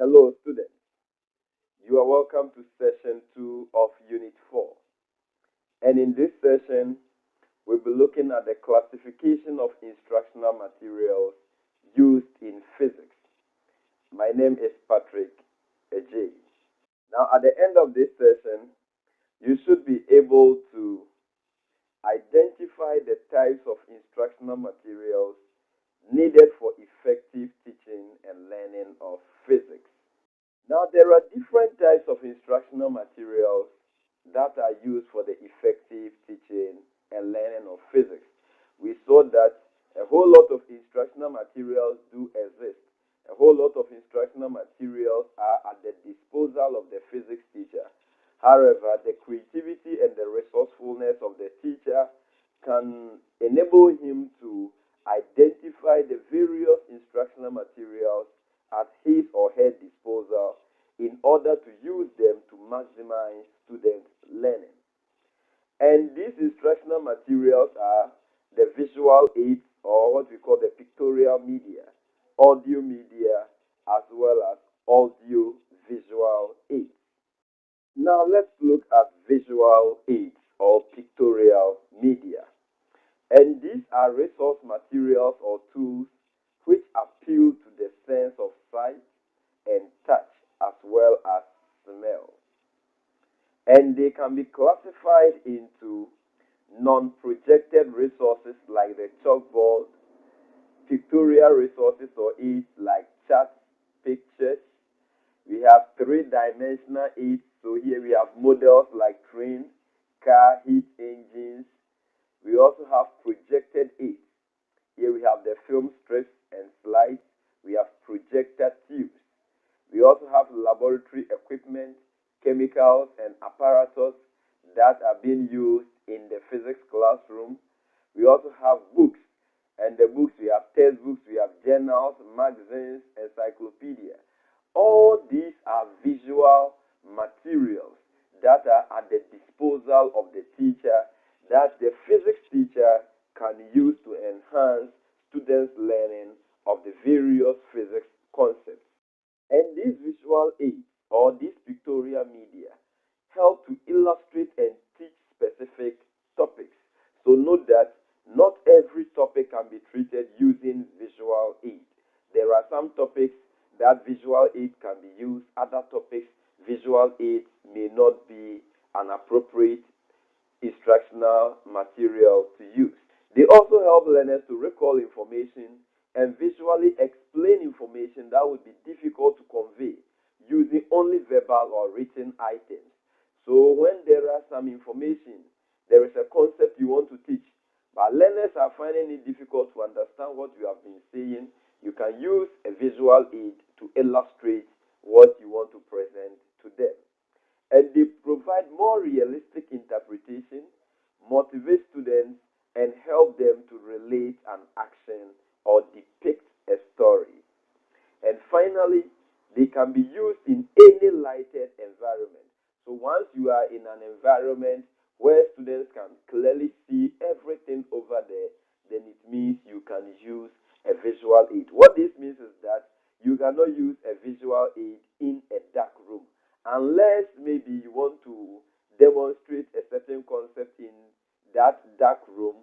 Hello, students. You are welcome to session 2 of Unit 4. And in this session, we'll be looking at the classification of instructional materials used in physics. My name is Patrick Ej. Now, at the end of this session, you should be able to identify the types of instructional materials needed for effective teaching and learning of physics. Now, there are different types of instructional materials that are used for the effective teaching and learning of physics. We saw that a whole lot of instructional materials do exist. A whole lot of instructional materials are at the disposal of the physics teacher. However, the creativity and the resourcefulness of the teacher can enable him to identify the various instructional materials at his or her disposal in order to use them to maximize students' learning. And these instructional materials are the visual aids, or what we call the pictorial media, audio media, as well as audio visual aids. Now let's look at visual aids or pictorial media. And these are resource materials or tools which appeal to the sense of sight and touch as well as smell. And they can be classified into non-projected resources like the chalkboard, pictorial resources or aids like charts, pictures. We have three-dimensional aids. So here we have models like trains, car, heat engines. We also have projected aids. Here we have the film strips and slides. We have projector tubes. We also have laboratory equipment, chemicals, and apparatus that are being used in the physics classroom. We also have books. And the books, we have textbooks, we have journals, magazines, encyclopedia. All these are visual materials that are at the disposal of the teacher that the physics teacher can use to enhance students' learning of the various physics concepts. And these visual aids or these pictorial media help to illustrate and teach specific topics. So note that not every topic can be treated using visual aid. There are some topics that visual aid can be used, other topics visual aid may not be an appropriate instructional material to use. They also help learners to recall information and visually explain information that would be difficult to convey using only verbal or written items. So when there are some information, there is a concept you want to teach, but learners are finding it difficult to understand what you have been saying, you can use a visual aid to illustrate what you want to present to them. And they provide more realistic interpretation, motivate students, and help them to relate an action or depict a story. And finally, they can be used in any lighted environment. So once you are in an environment where students can clearly see everything over there, then it means you can use a visual aid. What this means is that you cannot use a visual aid in a dark room unless maybe you want to demonstrate a certain concept in that dark room,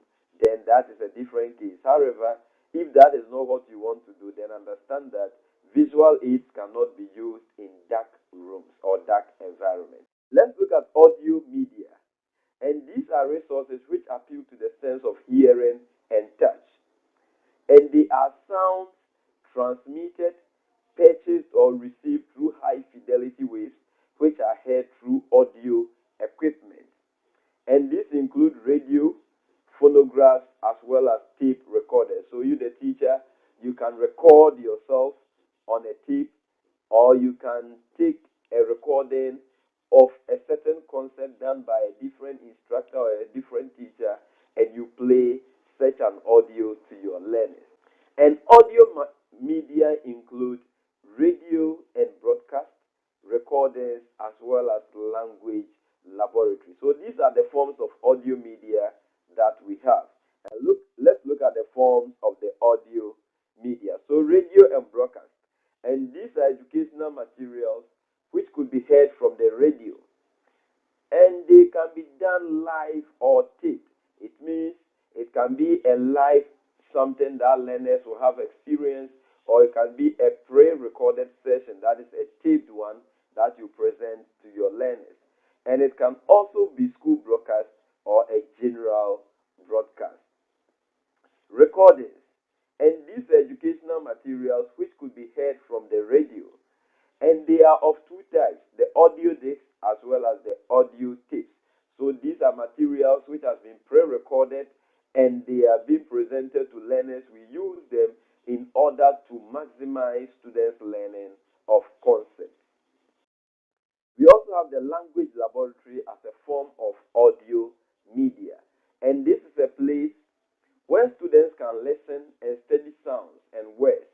then that is a different case. However, if that is not what you want to do, then understand that visual aids cannot be used in dark rooms or dark environments. Let's look at audio media. And these are resources which appeal to the sense of hearing and touch. And they are sounds transmitted, purchased, or received through high fidelity waves which are heard through audio equipment. And these include radio, phonographs, as well as tape recorders. So you, the teacher, you can record yourself on a tape, or you can take a recording of a certain concept done by a different instructor or a different teacher, and you play such an audio to your learners. And audio media include radio and broadcast, recordings, as well as language laboratory. So these are the forms of audio media that we have. And let's look at the forms of the audio media. So radio and broadcast. And these are educational materials either live or taped. It means it can be a live something that learners will have experience, or it can be a pre-recorded session, that is a taped one that you present to your learners. And it can also be school broadcast or a general broadcast. Recordings and these educational materials which could be heard from the radio, and they are of two types, the audio discs as well as the audio tapes. So these are materials which have been pre-recorded and they are being presented to learners. We use them in order to maximize students' learning of concepts. We also have the language laboratory as a form of audio media. And this is a place where students can listen and study sounds and words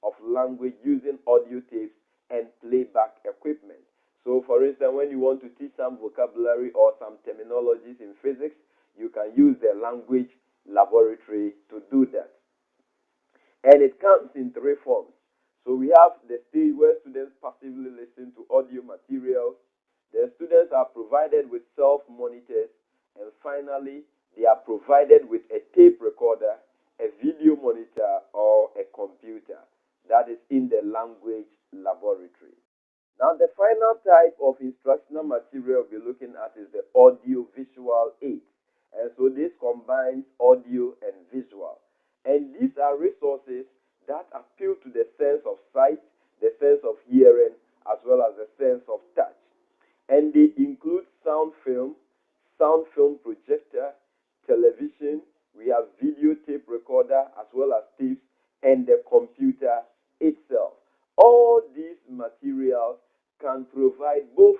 of language using audio tapes and playback equipment. So, for instance, when you want to teach some vocabulary or some terminologies in physics, you can use the language laboratory to do that. And it comes in three forms. So we have the stage where students passively listen to audio materials. The students are provided with self-monitors. And finally, they are provided with a tape recorder, a video monitor, or a computer. That is in the language laboratory. Now, the final type of instructional material we're looking at is the audio-visual aids. And so this combines audio and visual. And these are resources that appeal to the sense of sight, the sense of hearing, as well as the sense of touch. And they include sound film projector, television, we have videotape recorder, as well as tapes, and the computer itself. All these materials can provide both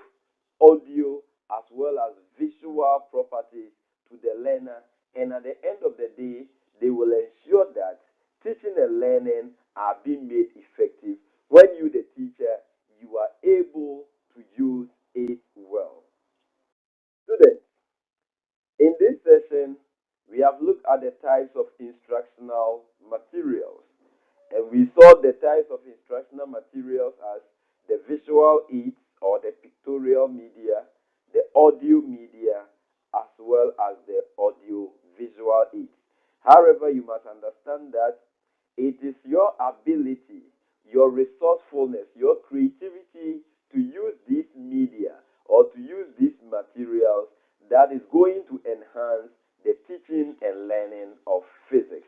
audio as well as visual properties to the learner, and at the end of the day, they will ensure that teaching and learning are being made effective when you, the teacher, you are able to use it well. Students, in this session, we have looked at the types of instructional materials. And we saw the types of instructional materials as the visual aids or the pictorial media, the audio media, as well as the audio visual aids. However, you must understand that it is your ability, your resourcefulness, your creativity to use these media or to use these materials that is going to enhance the teaching and learning of physics.